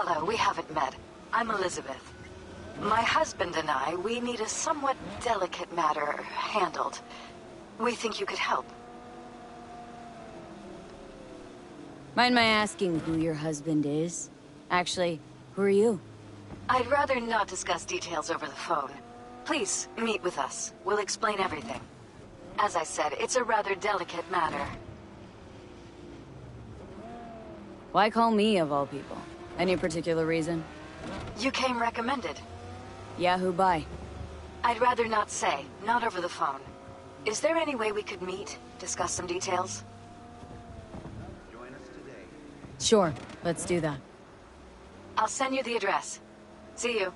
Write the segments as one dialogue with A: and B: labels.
A: Hello, we haven't met. I'm Elizabeth. My husband and I, we need a somewhat delicate matter handled. We think you could help.
B: Mind my asking who your husband is? Actually, who are you?
A: I'd rather not discuss details over the phone. Please, meet with us. We'll explain everything. As I said, it's a rather delicate matter.
B: Why call me, of all people? Any particular reason?
A: You came recommended.
B: Yeah, who by?
A: I'd rather not say, not over the phone. Is there any way we could meet, discuss some details?
B: Sure, let's do that.
A: I'll send you the address. See you.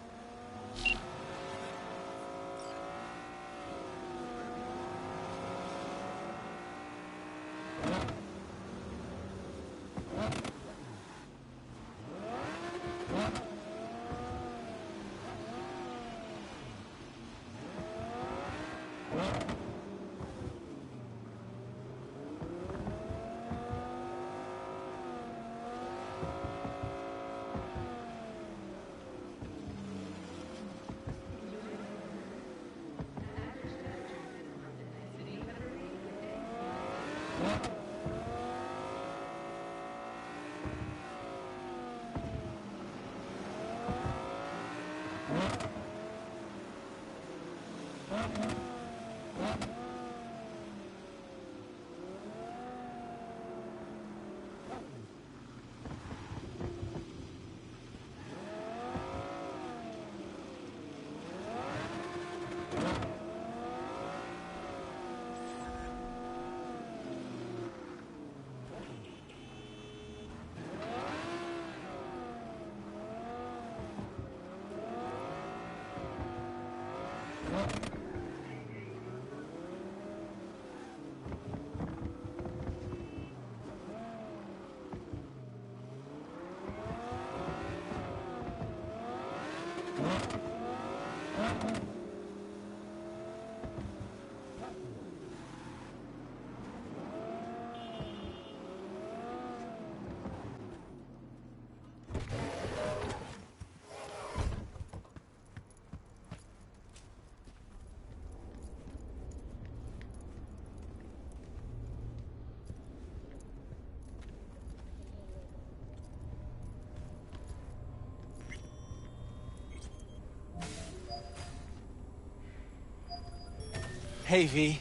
C: Hey, V.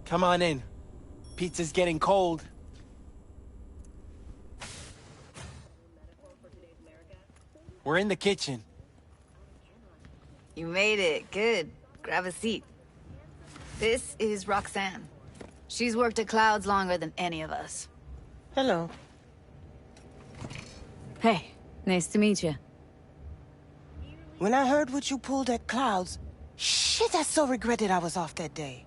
C: Come on in. Pizza's getting cold. We're in the kitchen.
D: You made it. Good. Grab a seat. This is Roxanne. She's worked at Clouds longer than any of us.
E: Hello.
B: Hey, nice to meet you.
E: When I heard what you pulled at Clouds, shit, I so regretted I was off that day.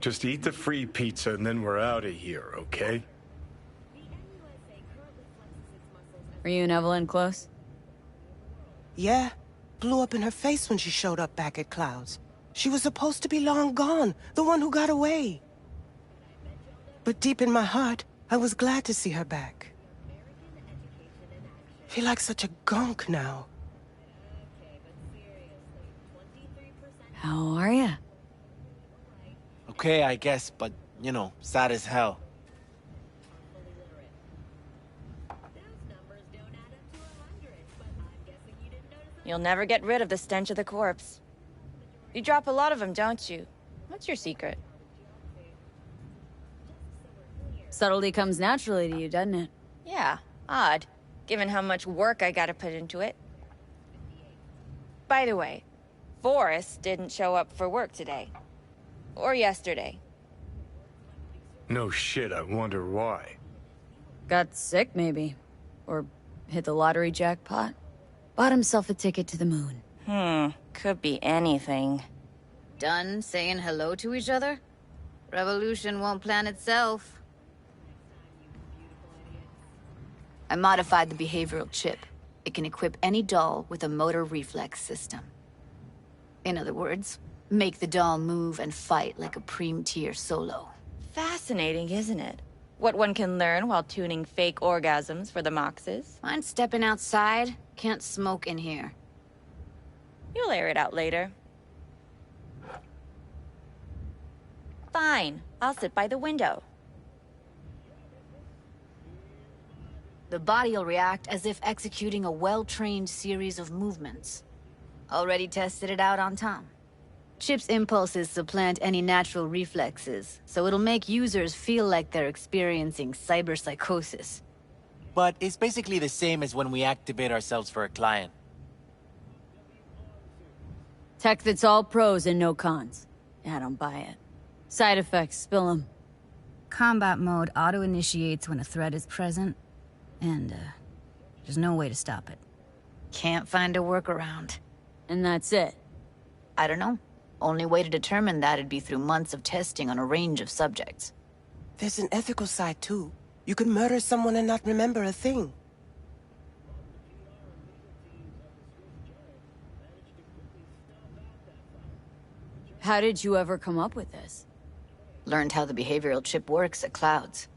F: Just eat the free pizza and then we're out of here, okay?
B: Were you and Evelyn close?
E: Yeah, blew up in her face when she showed up back at Clouds. She was supposed to be long gone, the one who got away. But deep in my heart, I was glad to see her back. Feel like such a gunk now.
B: How are ya?
C: Okay, I guess, but, you know, sad as hell.
G: You'll never get rid of the stench of the corpse. You drop a lot of them, don't you? What's your secret?
B: Subtlety comes naturally to you, doesn't it?
G: Yeah, odd, given how much work I gotta put into it. By the way, Forrest didn't show up for work today. Or yesterday.
F: No shit, I wonder why.
B: Got sick, maybe. Or hit the lottery jackpot. Bought himself a ticket to the moon.
G: Could be anything.
D: Done saying hello to each other? Revolution won't plan itself. I modified the behavioral chip. It can equip any doll with a motor reflex system. In other words, make the doll move and fight like a Preem-tier solo.
G: Fascinating, isn't it? What one can learn while tuning fake orgasms for the Moxes.
D: Mind stepping outside? Can't smoke in here.
G: You'll air it out later. Fine, I'll sit by the window.
D: The body'll react as if executing a well-trained series of movements. Already tested it out on Tom. Chip's impulses supplant any natural reflexes, so it'll make users feel like they're experiencing cyberpsychosis.
C: But it's basically the same as when we activate ourselves for a client.
B: Tech that's all pros and no cons. I don't buy it. Side effects, spill them.
D: Combat mode auto-initiates when a threat is present, and there's no way to stop it. Can't find a workaround.
B: And that's it.
D: I don't know. Only way to determine that'd be through months of testing on a range of subjects.
E: There's an ethical side, too. You could murder someone and not remember a thing.
B: How did you ever come up with this?
D: Learned how the behavioral chip works at Clouds.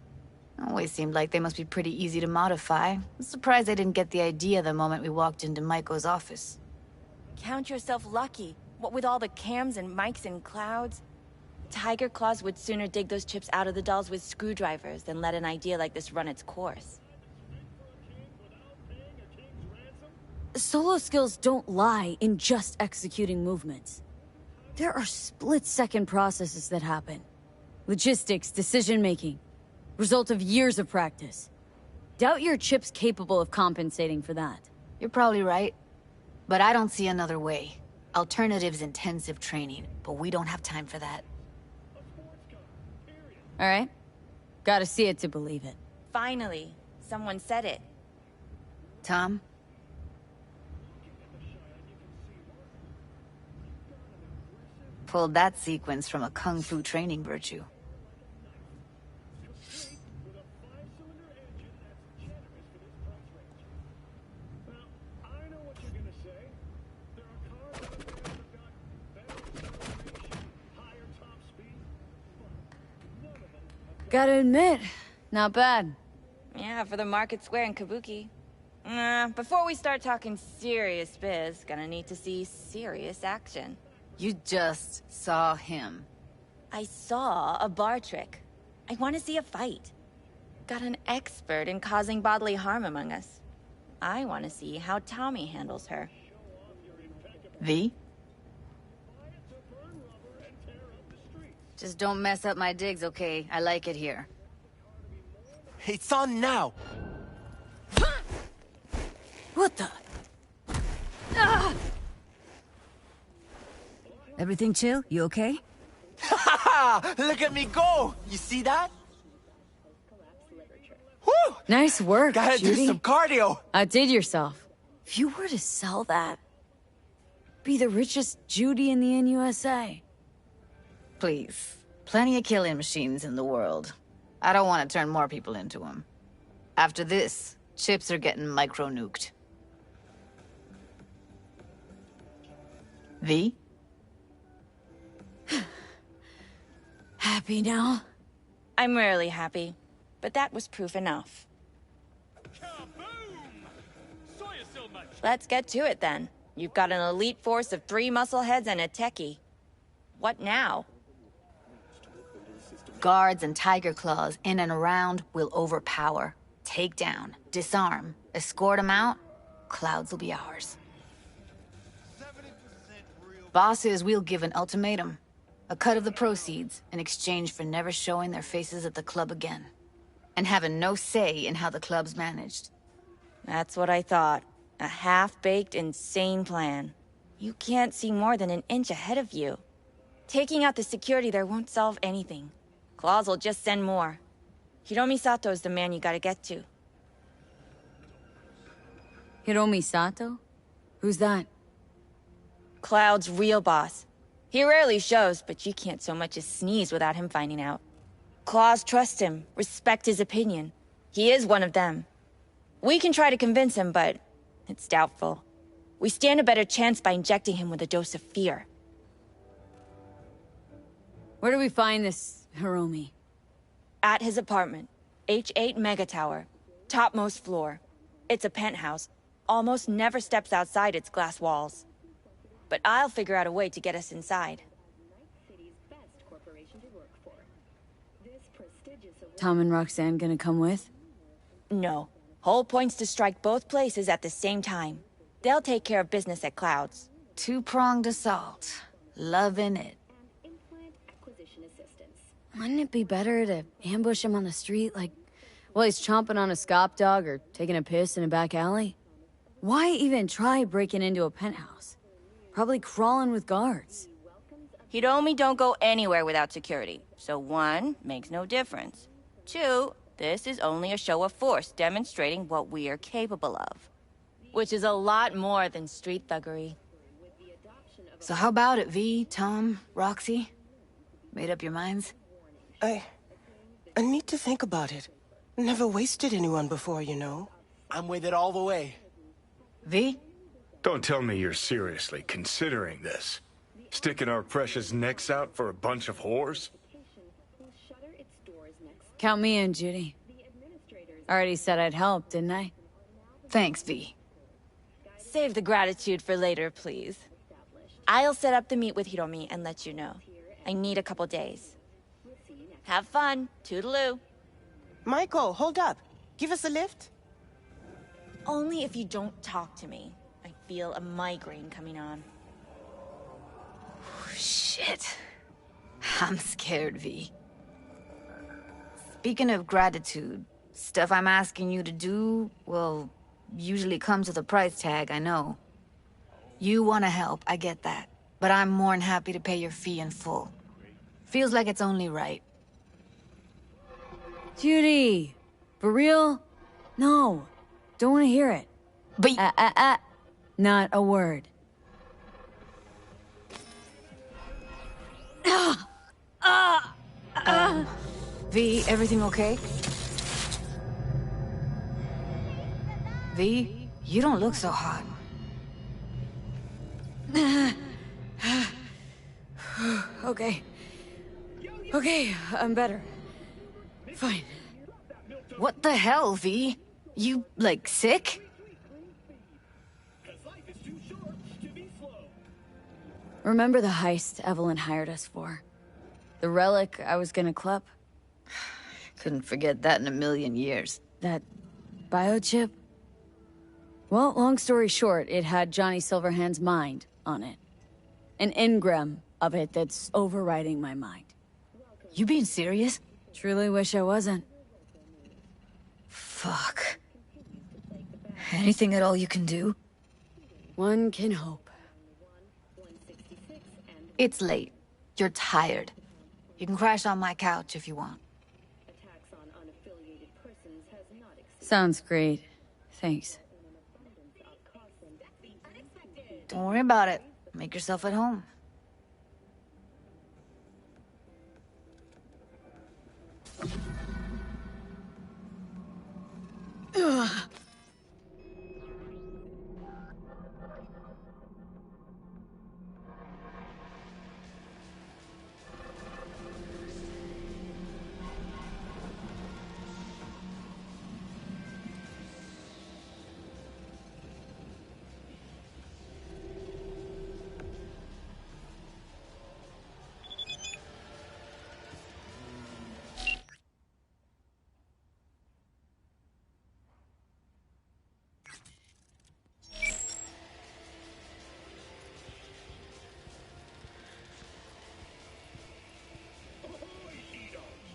D: Always seemed like they must be pretty easy to modify. I'm surprised I didn't get the idea the moment we walked into Maiko's office.
G: Count yourself lucky. What with all the cams and mics and Clouds? Tiger Claws would sooner dig those chips out of the dolls with screwdrivers than let an idea like this run its course.
B: Solo skills don't lie in just executing movements. There are split-second processes that happen. Logistics, decision-making. Result of years of practice. Doubt your chip's capable of compensating for that.
D: You're probably right. But I don't see another way. Alternative's intensive training, but we don't have time for that.
B: All right? Gotta see it to believe it.
G: Finally, someone said it.
D: Tom? Pulled that sequence from a kung fu training virtue.
B: Gotta admit, not bad.
G: Yeah, for the market square in Kabuki. Before we start talking serious biz, gonna need to see serious action.
D: You just saw him.
G: I saw a bar trick. I want to see a fight. Got an expert in causing bodily harm among us. I want to see how Tommy handles her.
D: V? Just don't mess up my digs, okay? I like it here.
C: It's on now!
B: What the?
D: Everything chill? You okay?
C: Look at me go! You see that? Woo!
B: Nice work,
C: Gotta
B: Judy.
C: do some cardio!
B: Outdid yourself. If you were to sell that, be the richest Judy in the NUSA.
D: Please. Plenty of killing machines in the world. I don't want to turn more people into them. After this, chips are getting micro-nuked. V?
B: Happy now?
G: I'm rarely happy, but that was proof enough. Let's get to it then. You've got an elite force of 3 muscleheads and a techie. What now?
D: Guards and tiger claws in and around will overpower, take down, disarm, escort them out. Clouds will be ours. Bosses, we'll give an ultimatum. A cut of the proceeds in exchange for never showing their faces at the club again. and having no say in how the club's managed.
G: That's what I thought. A half-baked, insane plan. You can't see more than an inch ahead of you. Taking out the security there won't solve anything. Claws will just send more. Hiromi Sato's the man you gotta get to.
B: Hiromi Sato? Who's that?
G: Cloud's real boss. He rarely shows, but you can't so much as sneeze without him finding out. Claws trust him, respect his opinion. He is one of them. We can try to convince him, but it's doubtful. We stand a better chance by injecting him with a dose of fear.
B: Where do we find this Hiromi?
G: At his apartment. H8 Mega Tower. Topmost floor. It's a penthouse. Almost never steps outside its glass walls. But I'll figure out a way to get us inside.
B: Tom and Roxanne gonna come with?
G: No. Whole point's to strike both places at the same time. They'll take care of business at Cloud's.
D: Two-pronged assault. Loving it.
B: Wouldn't it be better to ambush him on the street, like, while he's chomping on a scop dog or taking a piss in a back alley? Why even try breaking into a penthouse? Probably crawling with guards.
G: Hiromi don't go anywhere without security. So 1, makes no difference. 2, this is only a show of force demonstrating what we are capable of. Which is a lot more than street thuggery.
D: So how about it, V, Tom, Roxy? Made up your minds?
E: I need to think about it. Never wasted anyone before, you know.
C: I'm with it all the way.
D: V?
F: Don't tell me you're seriously considering this. Sticking our precious necks out for a bunch of whores?
B: Count me in, Judy. Already said I'd help, didn't I?
D: Thanks, V.
G: Save the gratitude for later, please. I'll set up the meet with Hiromi and let you know. I need a couple days. Have fun. Toodaloo.
E: Michael, hold up. Give us a lift?
G: Only if you don't talk to me. I feel a migraine coming on.
D: Shit. I'm scared, V. Speaking of gratitude, stuff I'm asking you to do, well, usually comes with a price tag, I know. You want to help, I get that. But I'm more than happy to pay your fee in full. Feels like it's only right.
B: Judy! For real? No. Don't want to hear it.
D: But
B: Not a word.
D: V, everything okay? V, you don't look so hot.
B: Okay. Okay, I'm better. Fine.
D: What the hell, V? You, like, sick?
B: Remember the heist Evelyn hired us for? The relic I was gonna clip?
D: Couldn't forget that in a million years.
B: That biochip? Well, long story short, it had Johnny Silverhand's mind on it. An engram of it that's overriding my mind.
D: You being serious?
B: Truly wish I wasn't.
D: Fuck. Anything at all you can do?
B: One can hope.
D: It's late. You're tired. You can crash on my couch if you want.
B: Sounds great. Thanks.
D: Don't worry about it. Make yourself at home.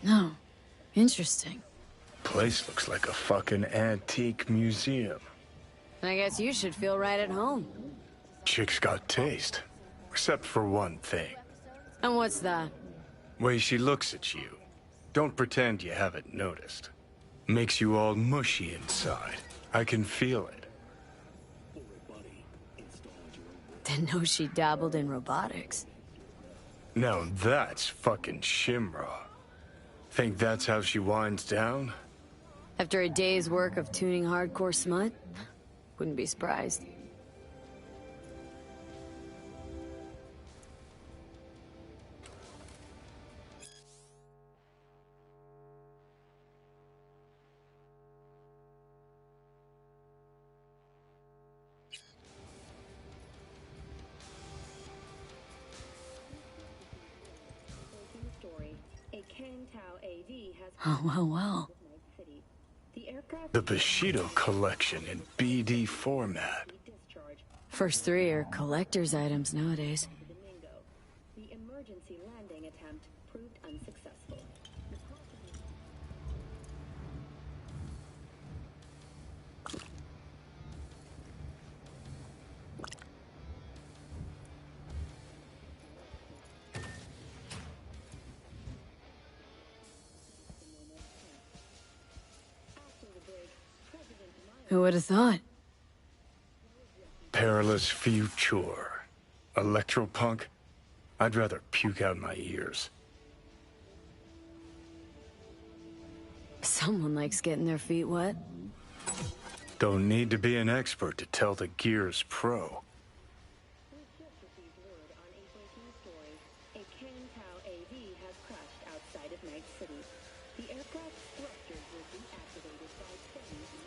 B: No. Interesting.
F: Place looks like a fucking antique museum.
B: I guess you should feel right at home.
F: Chick's got taste. Except for one thing.
B: And what's that?
F: Way she looks at you. Don't pretend you haven't noticed. Makes you all mushy inside. I can feel it.
B: Didn't know she dabbled in robotics.
F: Now that's fucking Shimra. Think that's how she winds down?
B: After a day's work of tuning hardcore smut? Wouldn't be surprised. Oh, well.
F: The Bushido collection in BD format.
B: First three are collector's items nowadays.
H: The emergency landing attempt proved unsuccessful.
B: Who would have thought?
F: Perilous future. Electropunk? I'd rather puke out my ears.
B: Someone likes getting their feet wet.
F: Don't need to be an expert to tell the Gears pro.
H: We've just received word on a breaking story. A Kang-Tao AV has crashed outside of Night City. The aircraft's thrusters were deactivated by 7 EMP.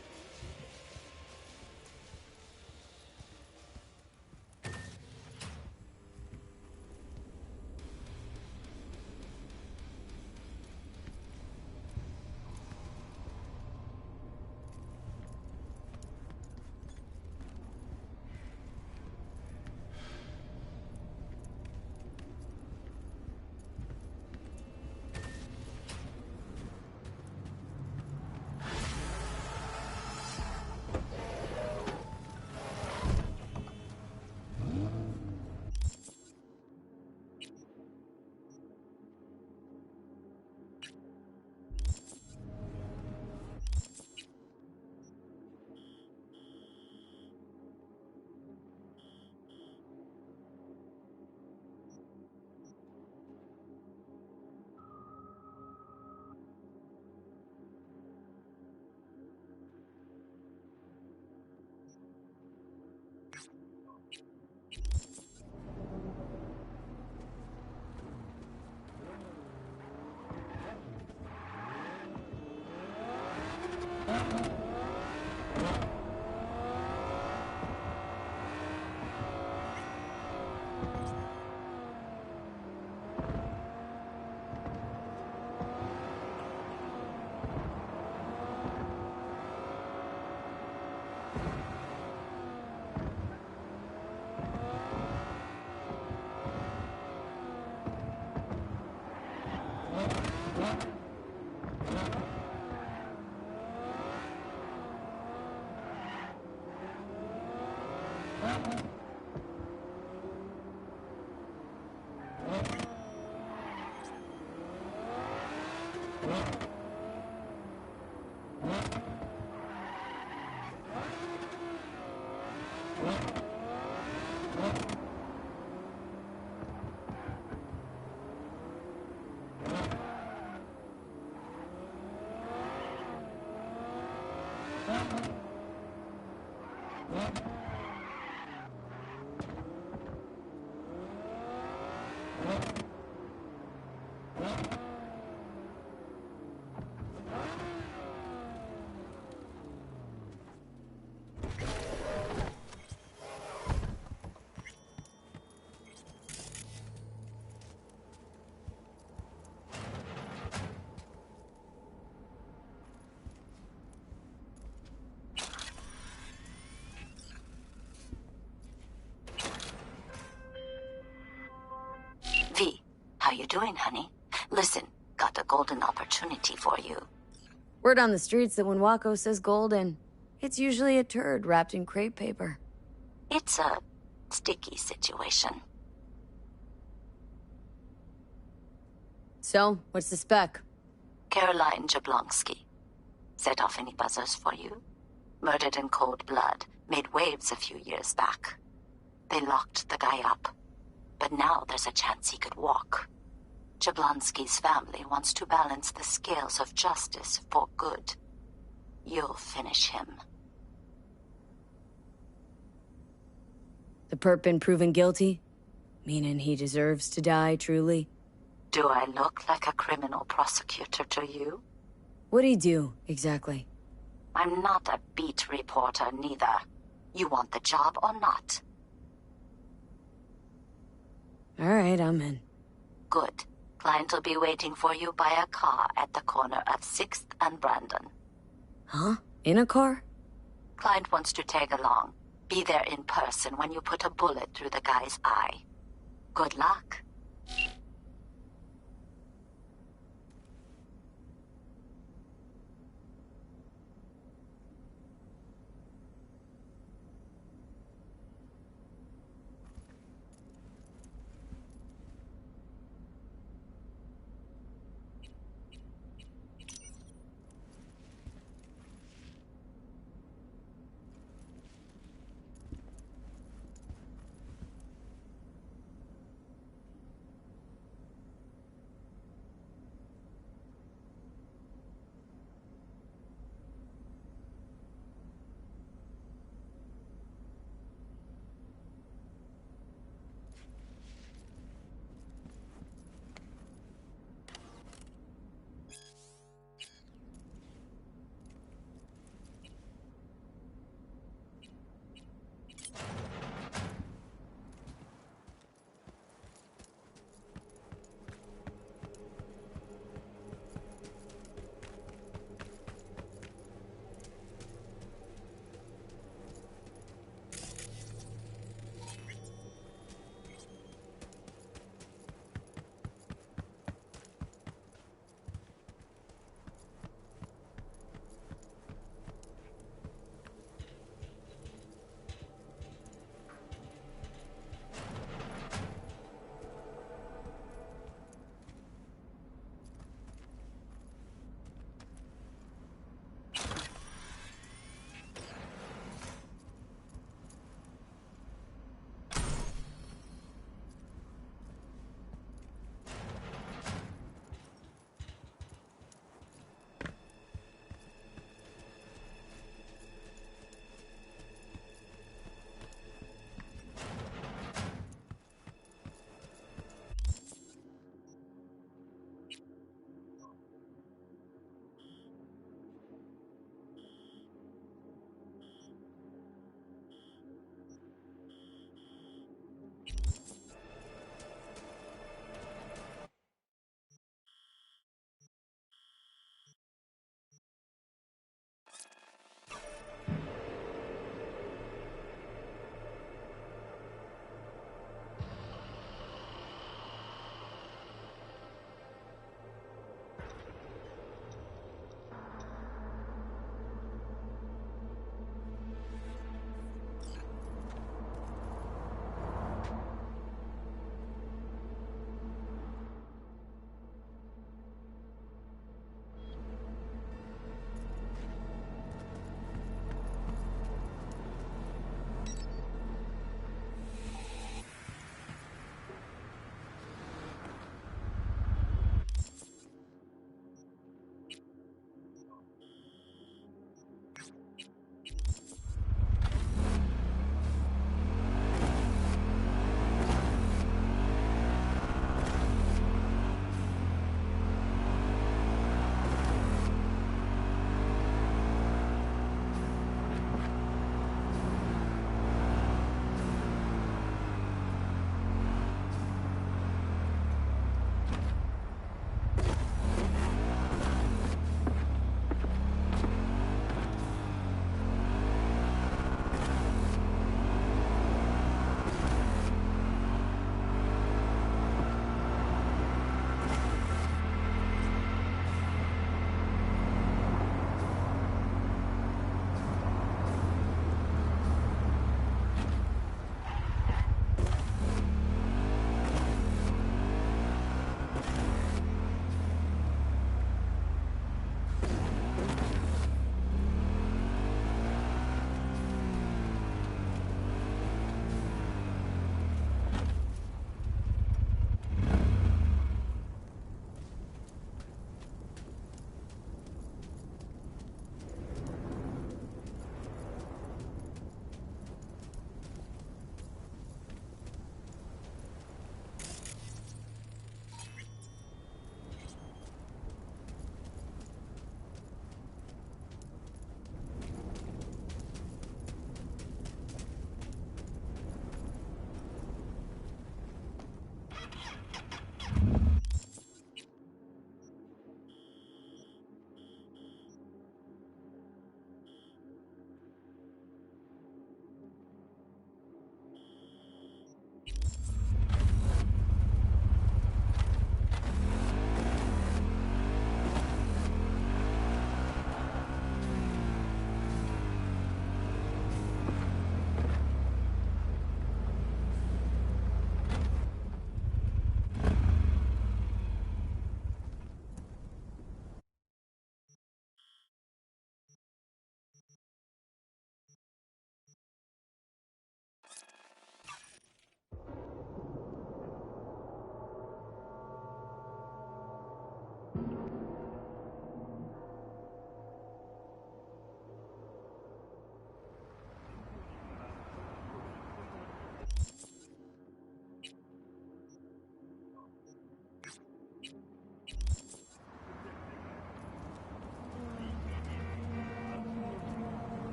I: V, how you doing, honey? Listen, got a golden opportunity for you.
B: Word on the streets that when Wako says golden, it's usually a turd wrapped in crepe paper.
A: It's a sticky situation.
B: So, what's the spec?
A: Caroline Jablonski. Set off any buzzers for you? Murdered in cold blood. Made waves a few years back. They locked the guy up. But now there's a chance he could walk. Jablonski's family wants to balance the scales of justice for good. You'll finish him.
B: The perp been proven guilty? Meaning he deserves to die, truly?
A: Do I look like a criminal prosecutor to you?
B: What'd he do, exactly?
A: I'm not a beat reporter, neither. You want the job or not?
B: Alright, I'm in.
A: Good. Client will be waiting for you by a car at the corner of 6th and Brandon.
B: Huh? In a car?
A: Client wants to tag along. Be there in person when you put a bullet through the guy's eye. Good luck.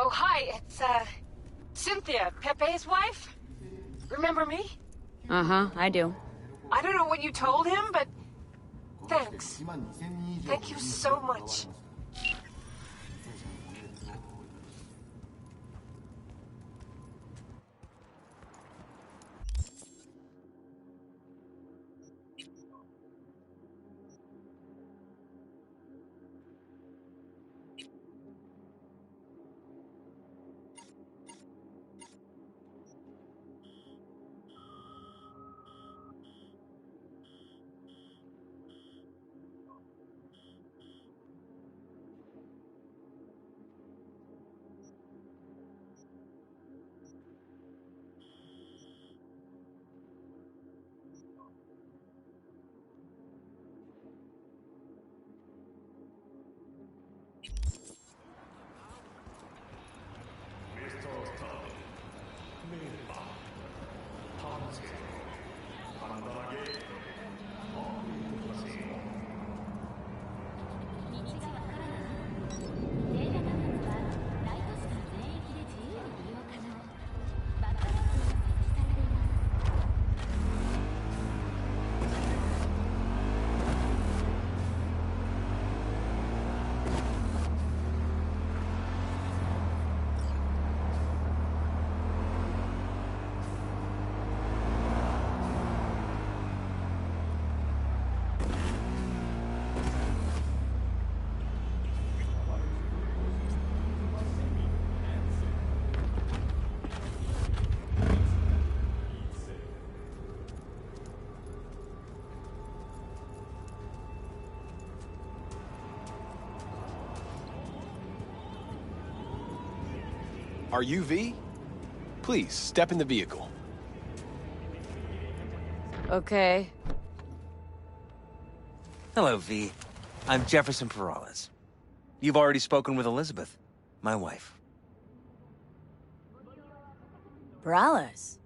I: Oh, hi, it's, Cynthia, Pepe's wife? Remember me?
B: Uh-huh, I do.
I: I don't know what you told him, but thanks. Thank you so much.
J: Are you V? Please, step in the vehicle.
B: Okay.
K: Hello, V. I'm Jefferson Perales. You've already spoken with Elizabeth, my wife.
B: Perales?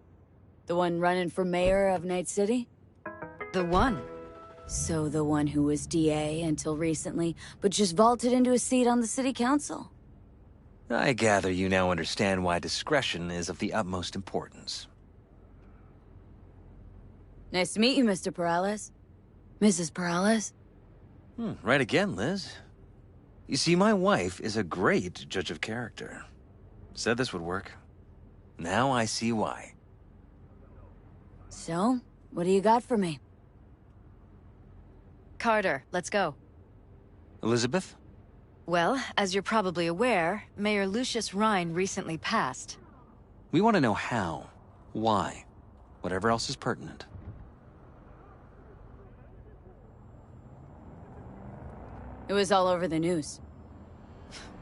B: The one running for mayor of Night City?
D: The one.
B: So the one who was DA until recently, but just vaulted into a seat on the city council.
K: I gather you now understand why discretion is of the utmost importance.
B: Nice to meet you, Mr. Perales. Mrs. Perales?
K: Right again, Liz. You see, my wife is a great judge of character. Said this would work. Now I see why.
B: So, what do you got for me?
D: Carter, let's go.
K: Elizabeth?
D: Well, as you're probably aware, Mayor Lucius Rhine recently passed.
K: We want to know how, why, whatever else is pertinent.
B: It was all over the news.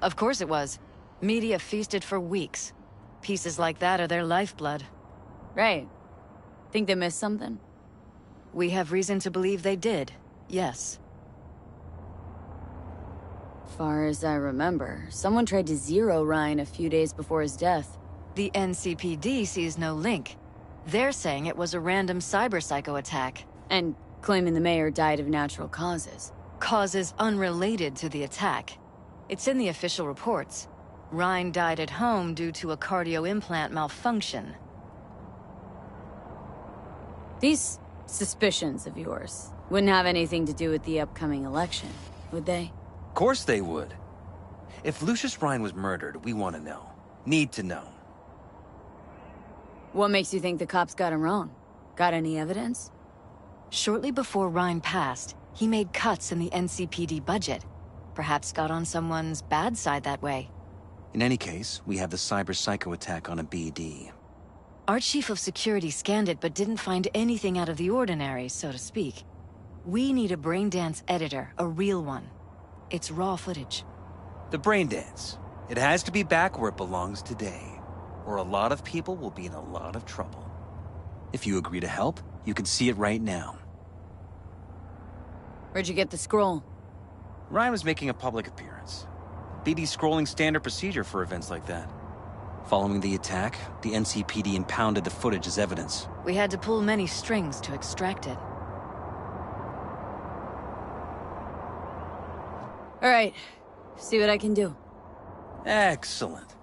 D: Of course it was. Media feasted for weeks. Pieces like that are their lifeblood.
B: Right. Think they missed something?
D: We have reason to believe they did, yes.
B: Far as I remember, someone tried to zero Ryan a few days before his death.
D: The NCPD sees no link. They're saying it was a random cyber-psycho attack.
B: And claiming the mayor died of natural causes.
D: Causes unrelated to the attack. It's in the official reports. Ryan died at home due to a cardio implant malfunction.
B: These suspicions of yours wouldn't have anything to do with the upcoming election, would they?
K: Of course they would. If Lucius Rhine was murdered, we want to know. Need to know.
B: What makes you think the cops got him wrong? Got any evidence?
D: Shortly before Rhine passed, he made cuts in the NCPD budget. Perhaps got on someone's bad side that way.
K: In any case, we have the cyber psycho attack on a BD.
D: Our chief of security scanned it but didn't find anything out of the ordinary, so to speak. We need a braindance editor, a real one. It's raw footage.
K: The brain dance. It has to be back where it belongs today, or a lot of people will be in a lot of trouble. If you agree to help, you can see it right now.
B: Where'd you get the scroll?
K: Ryan was making a public appearance. BD scrolling standard procedure for events like that. Following the attack, the NCPD impounded the footage as evidence.
D: We had to pull many strings to extract it.
B: All right, see what I can do.
K: Excellent.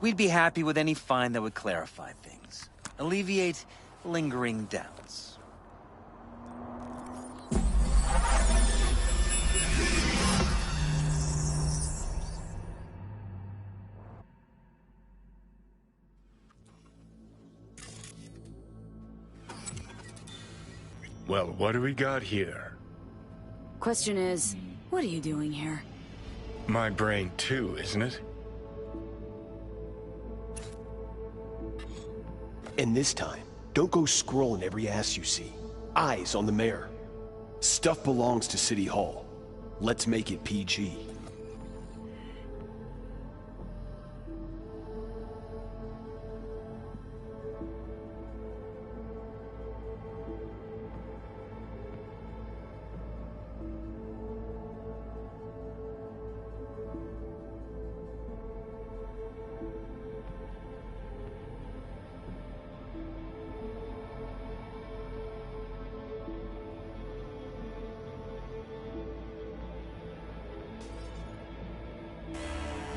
K: We'd be happy with any find that would clarify things. Alleviate lingering doubts.
F: Well, what do we got here?
B: Question is, what are you doing here?
F: My brain too, isn't it?
L: And this time, don't go scrolling every ass you see. Eyes on the mayor. Stuff belongs to City Hall. Let's make it PG.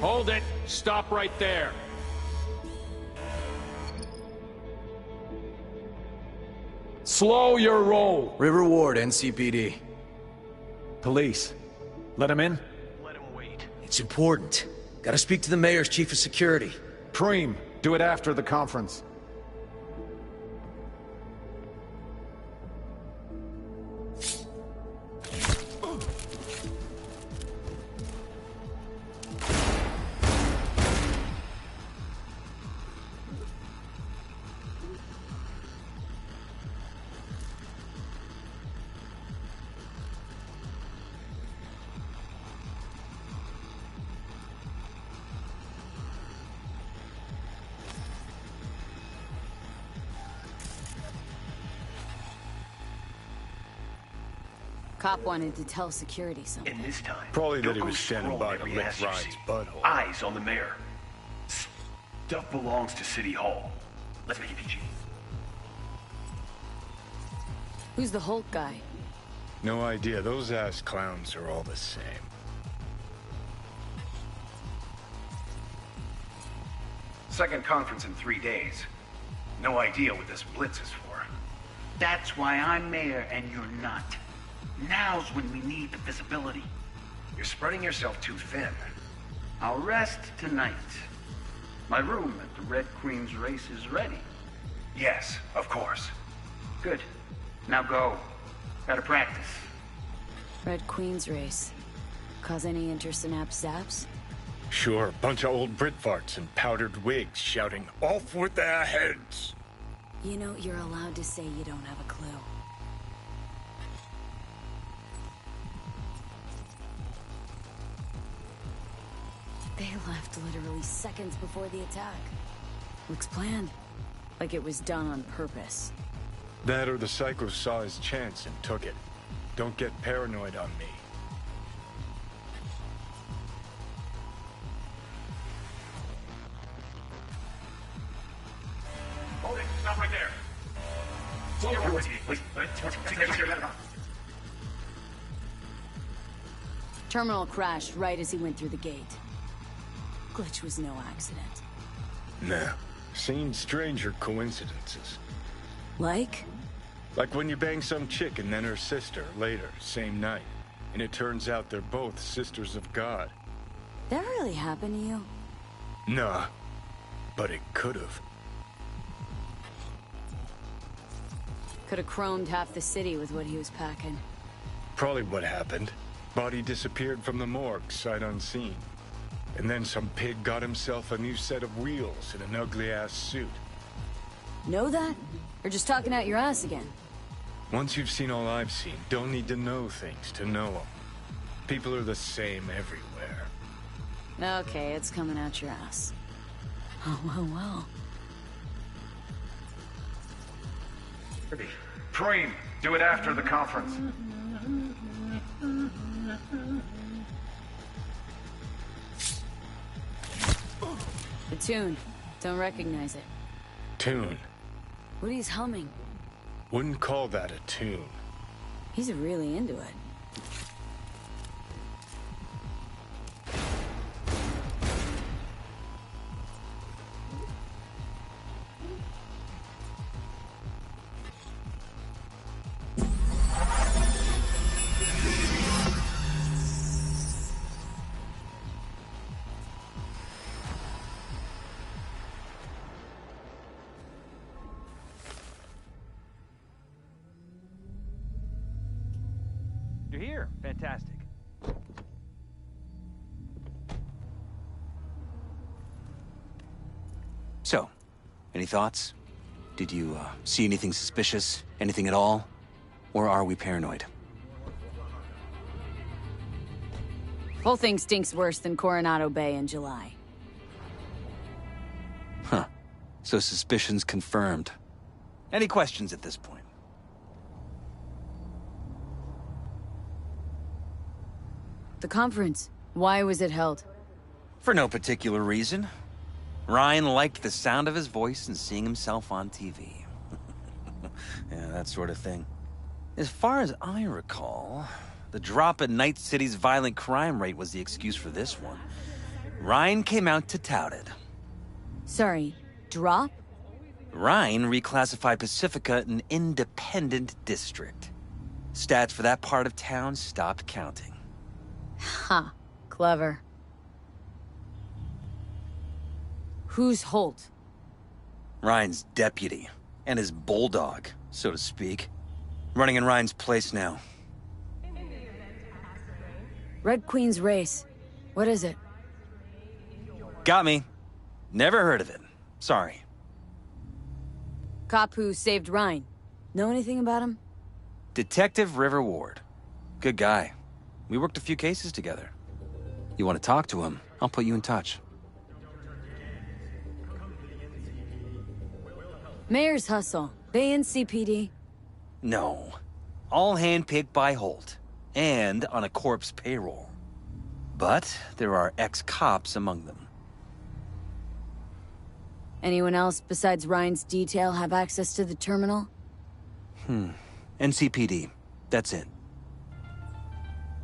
M: Hold it! Stop right there! Slow your roll!
N: River Ward, NCPD.
M: Police. Let him in?
L: Let him wait.
N: It's important. Gotta speak to the mayor's chief of security.
M: Preem, do it after the conference.
B: Cop wanted to tell security something.
L: And this time,
F: Probably that
L: don't
F: he
L: go
F: was standing
L: scrolling
F: by to
L: every
F: lick
L: ass you
F: Ryan's
L: see.
F: butthole.
L: Eyes on the mayor. Stuff belongs to City Hall. Let's make it PG.
B: Who's the Hulk guy?
F: No idea. Those ass clowns are all the same.
L: Second conference in 3 days. No idea what this blitz is for.
O: That's why I'm mayor and you're not. Now's when we need the visibility.
L: You're spreading yourself too thin.
O: I'll rest tonight. My room at the Red Queen's race is ready.
L: Yes, of course.
O: Good. Now go. Gotta practice.
B: Red Queen's race. Cause any intersynapse zaps?
F: Sure, bunch of old Brit farts in powdered wigs shouting, "Off with their heads!"
B: You know, you're allowed to say you don't have a clue. They left literally seconds before the attack. Looks planned. Like it was done on purpose.
F: That or the psycho saw his chance and took it. Don't get paranoid on me.
L: Hold it. Stop right there.
B: Terminal crashed right as he went through the gate. Glitch was no accident.
F: Nah. Seen stranger coincidences.
B: Like?
F: Like when you bang some chick and then her sister later, same night. And it turns out they're both sisters of God.
B: That really happened to you?
F: Nah. But it could've.
B: Could have chromed half the city with what he was packing.
F: Probably what happened. Body disappeared from the morgue, sight unseen. And then some pig got himself a new set of wheels in an ugly-ass suit.
B: Know that? Or just talking out your ass again?
F: Once you've seen all I've seen, don't need to know things to know them. People are the same everywhere.
B: Okay, it's coming out your ass. Oh, well.
M: Preem, do it after the conference.
B: The tune. Don't recognize it.
F: Tune.
B: What he's humming.
F: Wouldn't call that a tune.
B: He's really into it.
K: You're here. Fantastic. So, any thoughts? Did you, see anything suspicious? Anything at all? Or are we paranoid?
B: Whole thing stinks worse than Coronado Bay in July.
K: Huh. So suspicions confirmed. Any questions at this point?
B: The conference. Why was it held?
K: For no particular reason. Ryan liked the sound of his voice and seeing himself on TV. Yeah, that sort of thing. As far as I recall, the drop in Night City's violent crime rate was the excuse for this one. Ryan came out to tout it.
B: Sorry, drop?
K: Ryan reclassified Pacifica an independent district. Stats for that part of town stopped counting.
B: Ha, clever. Who's Holt?
K: Ryan's deputy, and his bulldog, so to speak. Running in Ryan's place now.
B: Red Queen's race. What is it?
K: Got me. Never heard of it. Sorry.
B: Cop who saved Ryan. Know anything about him?
K: Detective River Ward. Good guy. We worked a few cases together. You want to talk to him, I'll put you in touch.
B: Mayor's hustle. They in CPD?
K: No. All handpicked by Holt. And on a corpse payroll. But there are ex-cops among them.
B: Anyone else besides Ryan's detail have access to the terminal?
K: NCPD. That's it.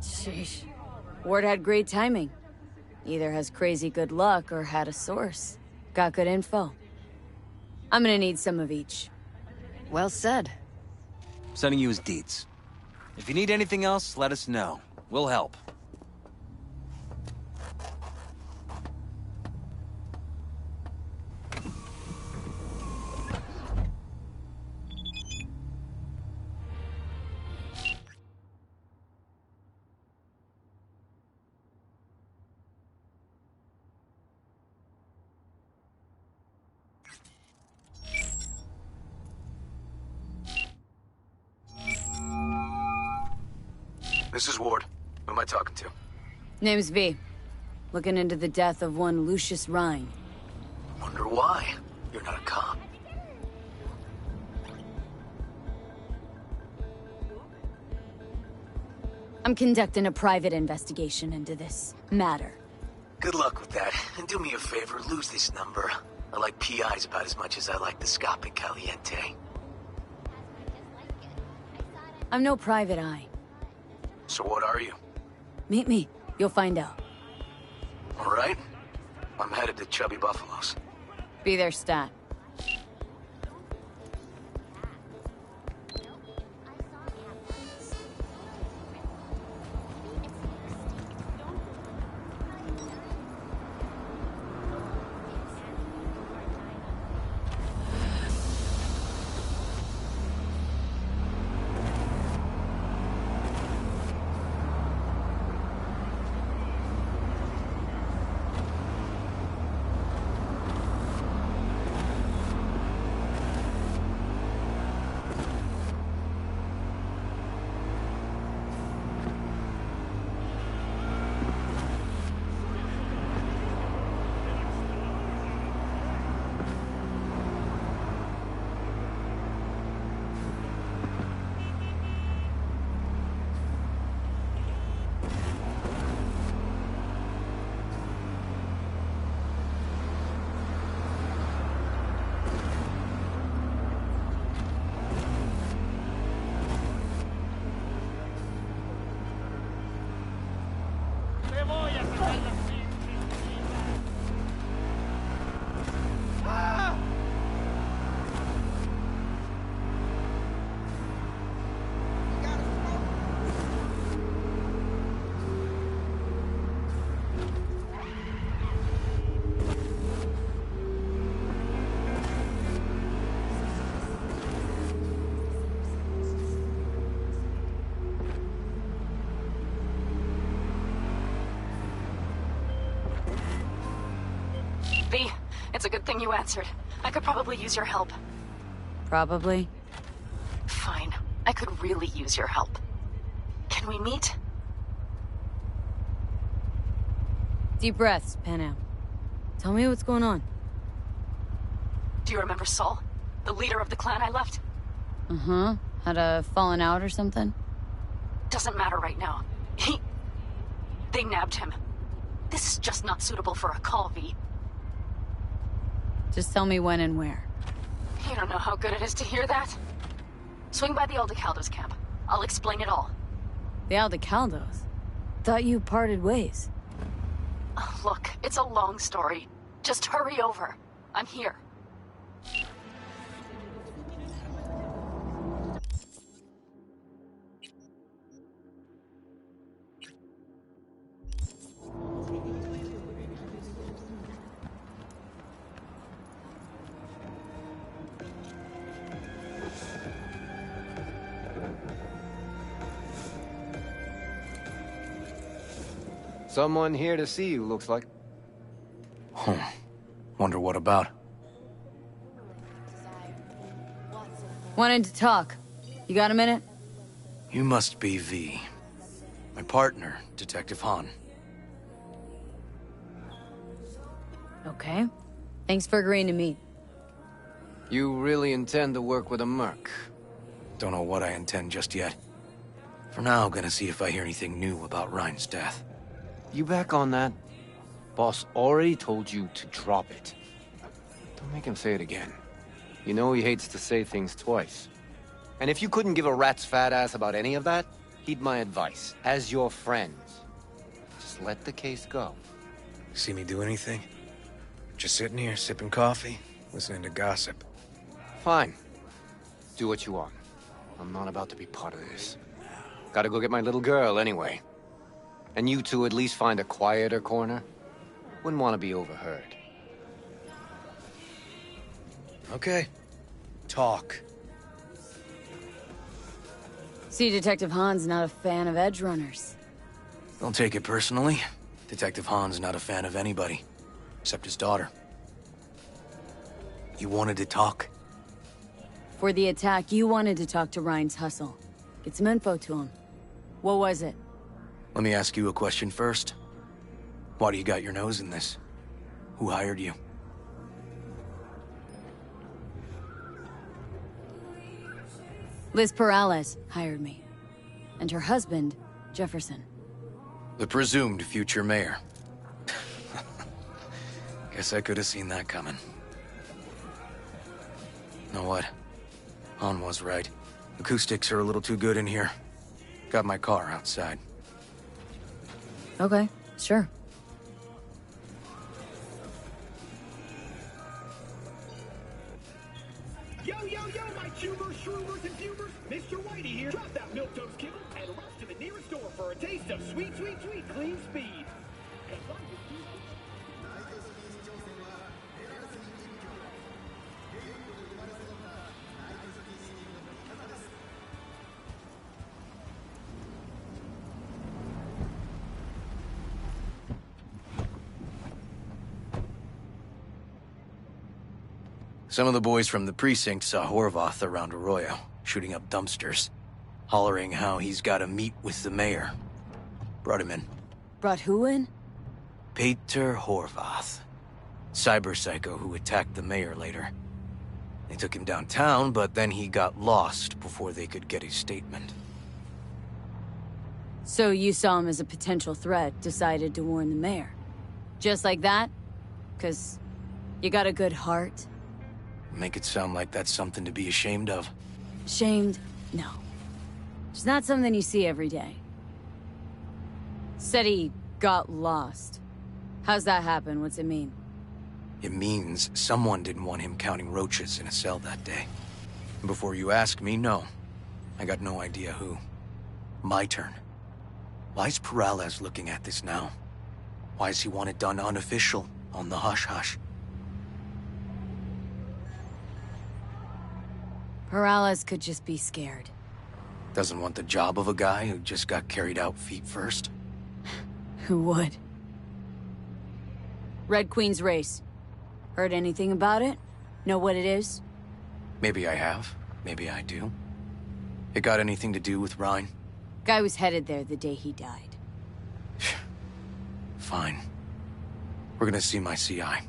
B: Sheesh. Ward had great timing. Either has crazy good luck or had a source. Got good info. I'm gonna need some of each.
D: Well said.
K: Sending you his deeds. If you need anything else, let us know. We'll help.
P: This is Ward. Who am I talking to?
B: Name's V. Looking into the death of one Lucius Ryan.
P: Wonder why. You're not a cop.
B: I'm conducting a private investigation into this matter.
P: Good luck with that. And do me a favor, lose this number. I like PIs about as much as I like the Scopic Caliente.
B: I'm no private eye.
P: So what are you?
B: Meet me. You'll find out.
P: All right. I'm headed to Chubby Buffaloes.
B: Be there, stat.
I: V, it's a good thing you answered. I could probably use your help.
B: Probably.
I: Fine. I could really use your help. Can we meet?
B: Deep breaths, Panam. Tell me what's going on.
I: Do you remember Saul? The leader of the clan I left?
B: Uh-huh. Had a fallen out or something?
I: Doesn't matter right now. They nabbed him. This is just not suitable for a call, V.
B: Just tell me when and where.
I: You don't know how good it is to hear that. Swing by the Aldecaldos camp. I'll explain it all.
B: The Aldecaldos? Thought you parted ways.
I: Look, it's a long story. Just hurry over. I'm here.
Q: Someone here to see you, looks like.
N: Wonder what about?
B: Wanted to talk. You got a minute?
N: You must be V. My partner, Detective Han.
B: Okay. Thanks for agreeing to meet.
Q: You really intend to work with a merc?
N: Don't know what I intend just yet. For now, I'm gonna see if I hear anything new about Ryan's death.
Q: You back on that? Boss already told you to drop it. Don't make him say it again. You know he hates to say things twice. And if you couldn't give a rat's fat ass about any of that, heed my advice. As your friend, just let the case go.
N: See me do anything? Just sitting here, sipping coffee, listening to gossip.
Q: Fine. Do what you want. I'm not about to be part of this. Gotta go get my little girl anyway. And you two at least find a quieter corner? Wouldn't want to be overheard.
N: Okay. Talk.
B: See, Detective Han's not a fan of edge runners.
N: Don't take it personally. Detective Han's not a fan of anybody, except his daughter. You wanted to talk?
B: For the attack, you wanted to talk to Ryan's hustle. Get some info to him. What was it?
N: Let me ask you a question first. Why do you got your nose in this? Who hired you?
B: Liz Perales hired me. And her husband, Jefferson.
N: The presumed future mayor. Guess I could have seen that coming. Know what? Han was right. Acoustics are a little too good in here. Got my car outside.
B: Okay, sure.
R: Yo, my tubers, shroomers, and fumers! Mr. Whitey here. Drop that milquetoast kibble and rush to the nearest store for a taste of sweet, clean speed.
N: Some of the boys from the precinct saw Horvath around Arroyo, shooting up dumpsters, hollering how he's got to meet with the mayor. Brought him in.
B: Brought who in?
N: Peter Horvath. Cyber psycho who attacked the mayor later. They took him downtown, but then he got lost before they could get his statement.
B: So you saw him as a potential threat, decided to warn the mayor. Just like that? 'Cause you got a good heart?
N: Make it sound like that's something to be ashamed of.
B: Shamed? No. It's not something you see every day. Said he got lost. How's that happen? What's it mean?
N: It means someone didn't want him counting roaches in a cell that day. Before you ask me, no. I got no idea who. My turn. Why's Perales looking at this now? Why does he want it done unofficial, on the hush-hush?
B: Perales could just be scared.
N: Doesn't want the job of a guy who just got carried out feet first?
B: Who would? Red Queen's race. Heard anything about it? Know what it is?
N: Maybe I have. Maybe I do. It got anything to do with Ryan?
B: Guy was headed there the day he died.
N: Fine. We're gonna see my CI.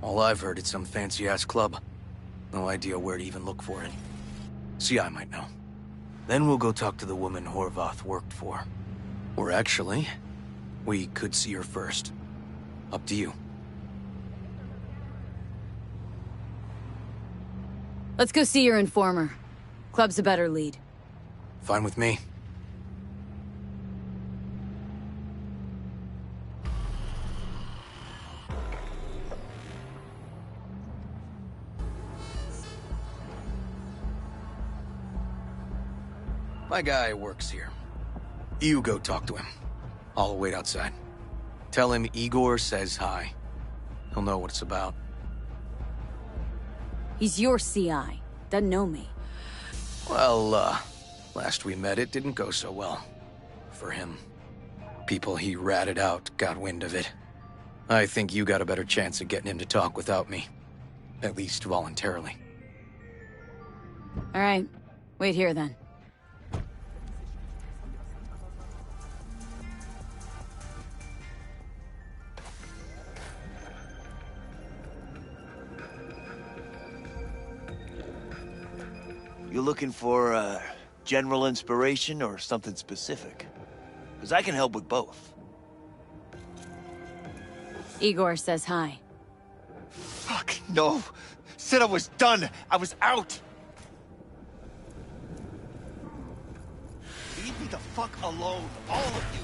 N: All I've heard is some fancy-ass club. No idea where to even look for it. CI might know. Then we'll go talk to the woman Horvath worked for. Or actually, we could see her first. Up to you.
B: Let's go see your informer. Club's a better lead.
N: Fine with me. My guy works here. You go talk to him. I'll wait outside. Tell him Igor says hi. He'll know what it's about.
B: He's your CI. Doesn't know me.
N: Well, last we met, it didn't go so well. For him. People he ratted out got wind of it. I think you got a better chance of getting him to talk without me. At least voluntarily.
B: All right. Wait here, then.
S: You looking for, general inspiration or something specific? Because I can help with both.
B: Igor says hi.
S: Fuck, no. Said I was done. I was out. Leave me the fuck alone, all of you.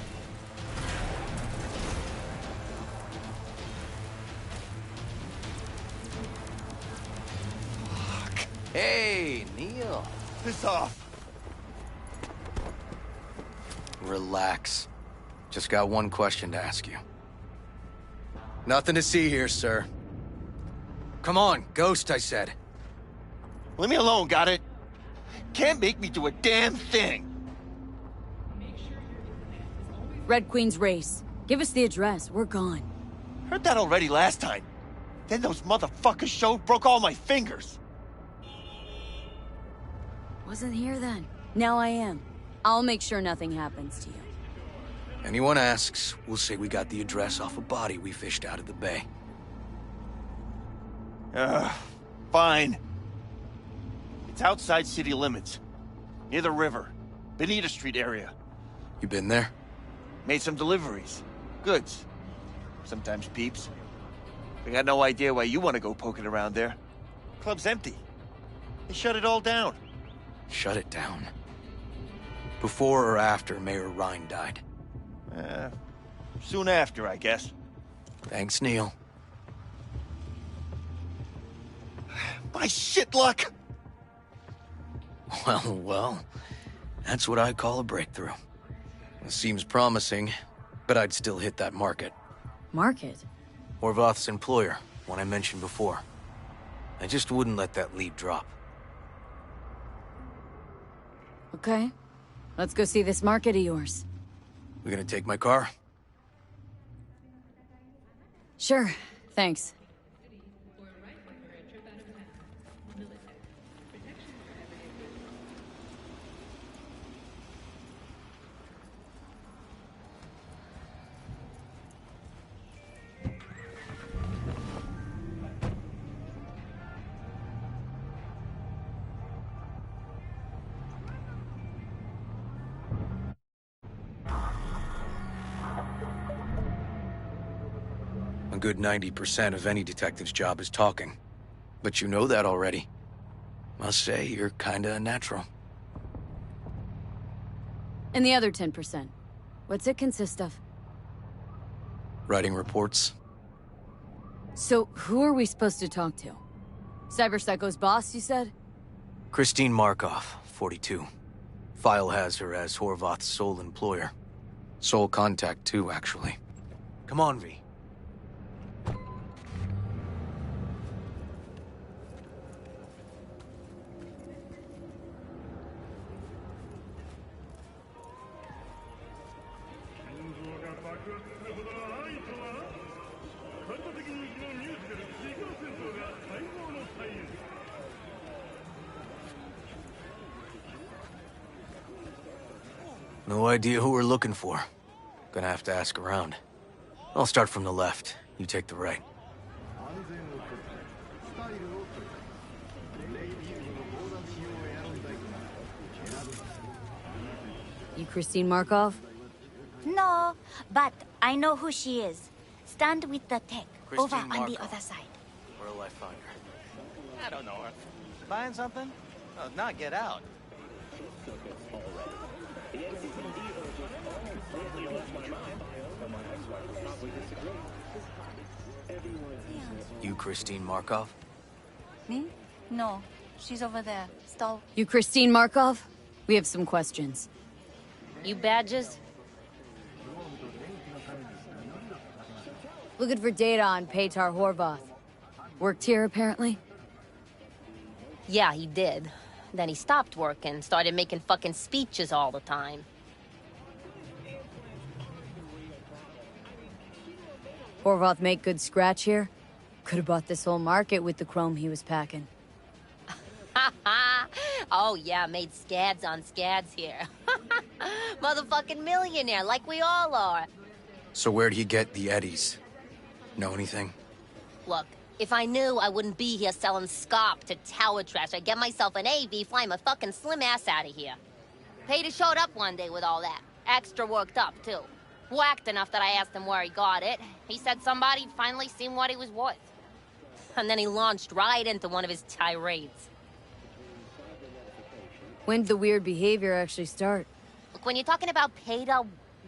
N: Hey, Neil.
S: Piss off.
N: Relax. Just got one question to ask you. Nothing to see here, sir. Come on, Ghost, I said.
S: Leave me alone, got it? Can't make me do a damn thing.
B: Red Queen's race. Give us the address. We're gone.
S: Heard that already last time. Then those motherfuckers showed, broke all my fingers.
B: Wasn't here then. Now I am. I'll make sure nothing happens to you.
N: Anyone asks, we'll say we got the address off a body we fished out of the bay.
S: Fine. It's outside city limits. Near the river. Benita Street area.
N: You been there?
S: Made some deliveries. Goods. Sometimes peeps. I got no idea why you want to go poking around there. Club's empty. They shut it all down.
N: Shut it down. Before or after Mayor Ryan died?
S: Soon after, I guess.
N: Thanks, Neil.
S: My shit luck!
N: Well, that's what I call a breakthrough. It seems promising, but I'd still hit that market.
B: Market?
N: Horvath's employer, one I mentioned before. I just wouldn't let that lead drop.
B: Okay. Let's go see this market of yours.
N: We gonna take my car?
B: Sure. Thanks.
N: A good 90% of any detective's job is talking. But you know that already. Must say, you're kinda a natural.
B: And the other 10%. What's it consist of?
N: Writing reports.
B: So, who are we supposed to talk to? Cyberpsycho's boss, you said?
N: Christine Markov, 42. File has her as Horvath's sole employer. Sole contact, too, actually. Come on, V. No idea who we're looking for. Gonna have to ask around. I'll start from the left. You take the right.
B: You Christine Markov?
T: No, but I know who she is. Stand with the tech, over
N: Christine
T: on the
N: Markov.
T: other side.
N: Where'll I find her?
S: I don't know her. Buying something? Oh, not get out.
N: You Christine Markov?
T: Me? No, she's over there. Stall.
B: You Christine Markov? We have some questions.
U: You badges?
B: Looking for data on Petar Horvath. Worked here, apparently?
U: Yeah, he did. Then he stopped working, started making fucking speeches all the time.
B: Horvath make good scratch here? Could have bought this whole market with the chrome he was packing.
U: Oh yeah, made scads on scads here. Motherfucking millionaire, like we all are.
N: So where'd he get the eddies? Know anything?
U: Look, if I knew, I wouldn't be here selling scop to tower trash. I'd get myself an AV, fly my fucking slim ass out of here. Peter showed up one day with all that. Extra worked up, too. Whacked enough that I asked him where he got it. He said somebody'd finally seen what he was worth. And then he launched right into one of his tirades.
B: When did the weird behavior actually start?
U: Look, when you're talking about Peter,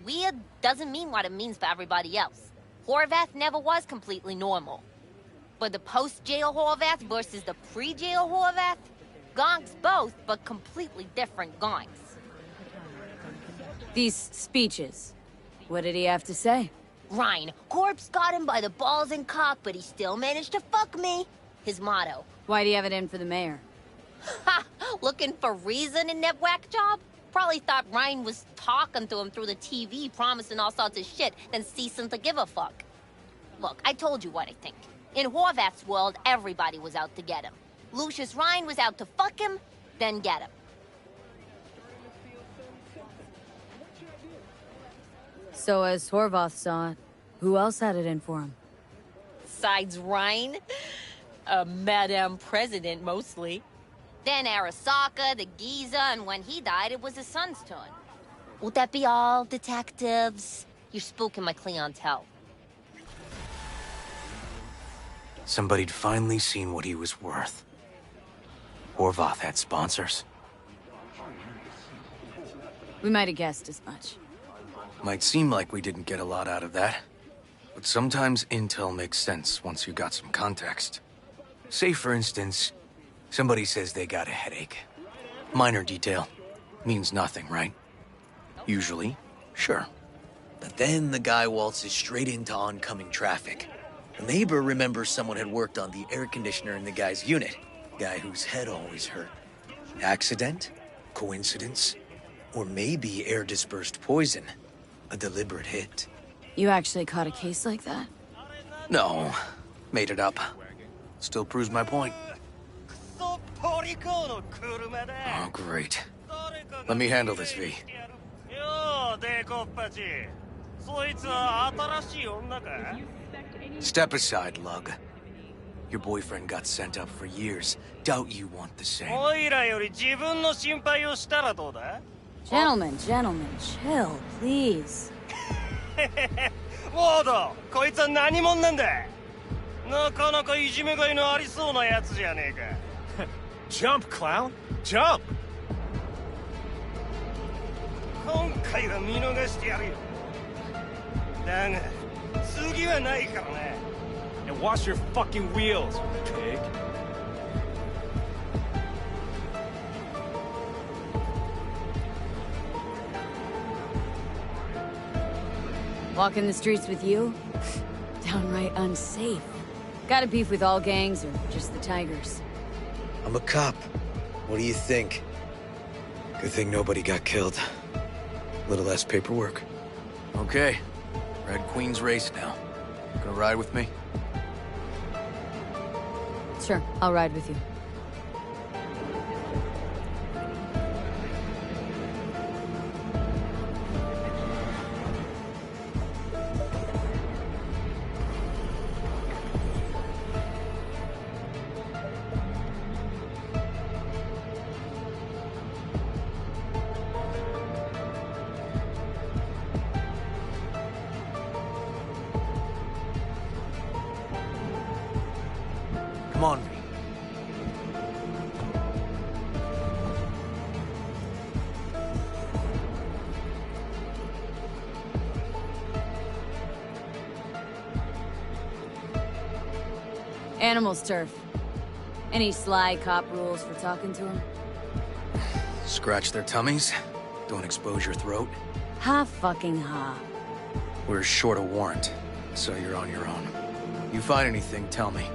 U: weird doesn't mean what it means for everybody else. Horvath never was completely normal. But the post-jail Horvath versus the pre-jail Horvath? Gonks both, but completely different gonks.
B: These speeches. What did he have to say?
U: Ryan, Corpse got him by the balls and cock, but he still managed to fuck me. His motto.
B: Why'd he have it in for the mayor?
U: Ha! Looking for reason in that whack job? Probably thought Ryan was talking to him through the TV, promising all sorts of shit, then ceasing to give a fuck. Look, I told you what I think. In Horvath's world, everybody was out to get him. Lucius Ryan was out to fuck him, then get him.
B: So as Horvath saw it, who else had it in for him?
U: Besides Ryan? Madame President, mostly. Then Arasaka, the Giza, and when he died, it was his son's turn. Would that be all, detectives? You're spooking my clientele.
N: Somebody'd finally seen what he was worth. Horvath had sponsors.
B: We might have guessed as much.
N: Might seem like we didn't get a lot out of that. But sometimes intel makes sense once you got some context. Say, for instance, somebody says they got a headache. Minor detail. Means nothing, right? Usually, sure.
P: But then the guy waltzes straight into oncoming traffic. The neighbor remembers someone had worked on the air conditioner in the guy's unit. Guy whose head always hurt. Accident? Coincidence? Or maybe air-dispersed poison. A deliberate hit.
B: You actually caught a case like that?
N: No. Made it up. Still proves my point. Oh, great. Let me handle this, V. Step aside, Lug. Your boyfriend got sent up for years. Doubt you want the same.
B: Gentlemen, chill, please.
V: ウォード、こいつは何者なんだ。なかなかいじめがいのありそうなやつじゃねえか。
C: Jump, clown! Jump!
V: 今回は見逃してやるよ。だが、次はないからな。
C: And wash your fucking wheels, pig.
B: Walking the streets with you? Downright unsafe. Got a beef with all gangs or just the Tigers?
P: I'm a cop. What do you think?
N: Good thing nobody got killed. Little less paperwork. Okay. Red Queen's race now. Gonna ride with me?
B: Sure, I'll ride with you.
N: Come on, V.
B: Animals turf. Any sly cop rules for talking to him?
N: Scratch their tummies. Don't expose your throat.
B: Ha fucking ha.
N: We're short a warrant, so you're on your own. You find anything, tell me.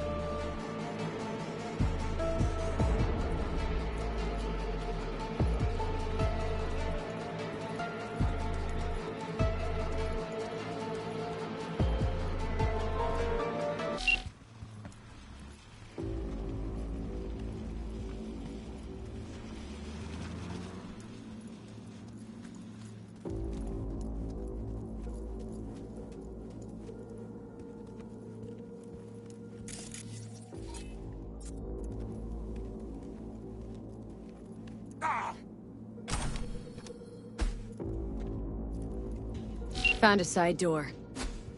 B: Found a side door.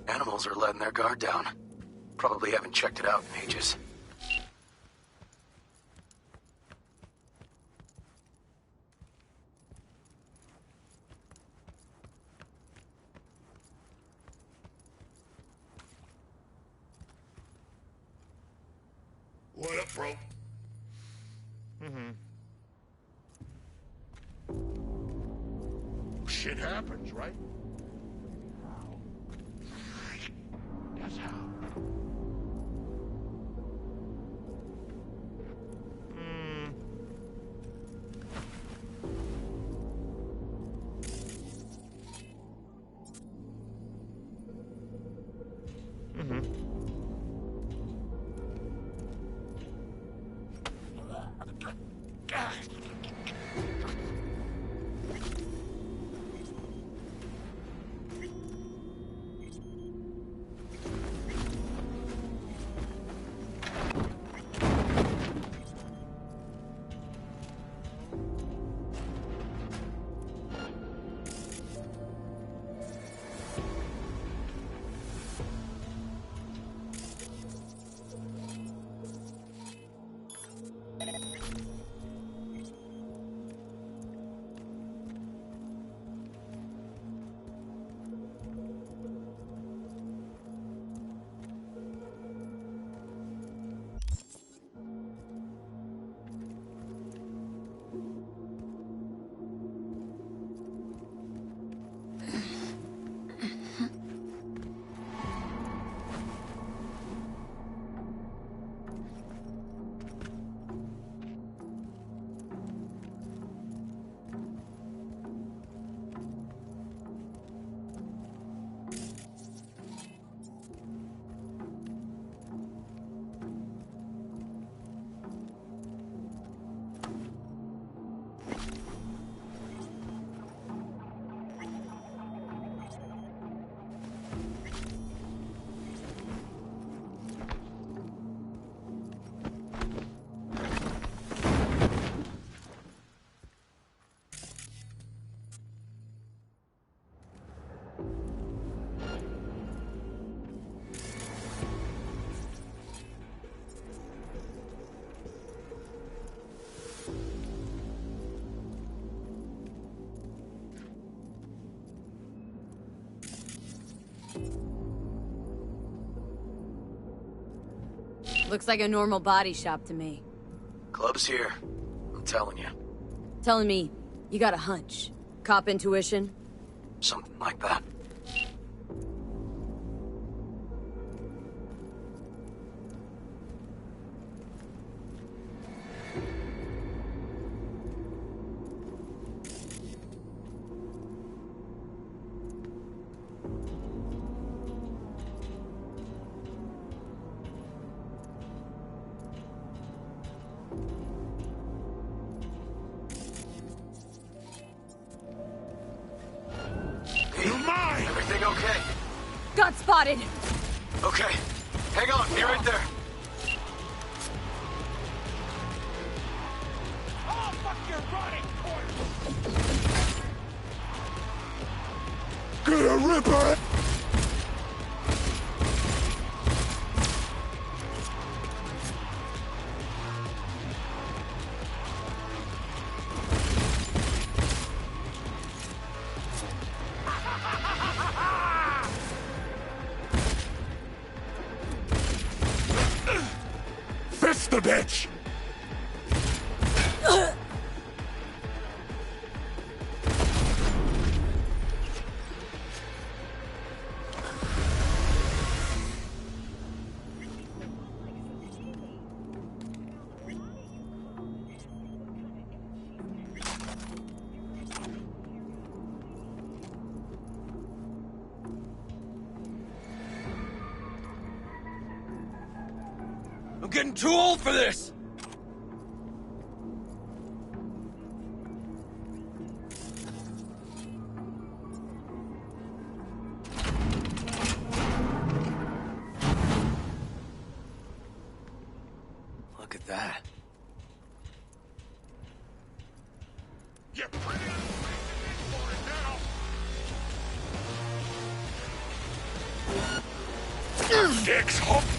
N: Animals are letting their guard down. Probably haven't checked it out in ages.
E: What up, bro? Shit happens, right? That's how.
B: Looks like a normal body shop to me.
N: Club's here. I'm telling you.
B: Telling me you got a hunch. Cop intuition?
N: Something like that. Everything okay?
B: Got spotted!
N: Okay. Hang on, be right there.
E: Oh, fuck, you're running! Get a ripper! That's the bitch!
P: I'm getting too old for this! Look at that.
E: You're pretty for it now! Dicks, hope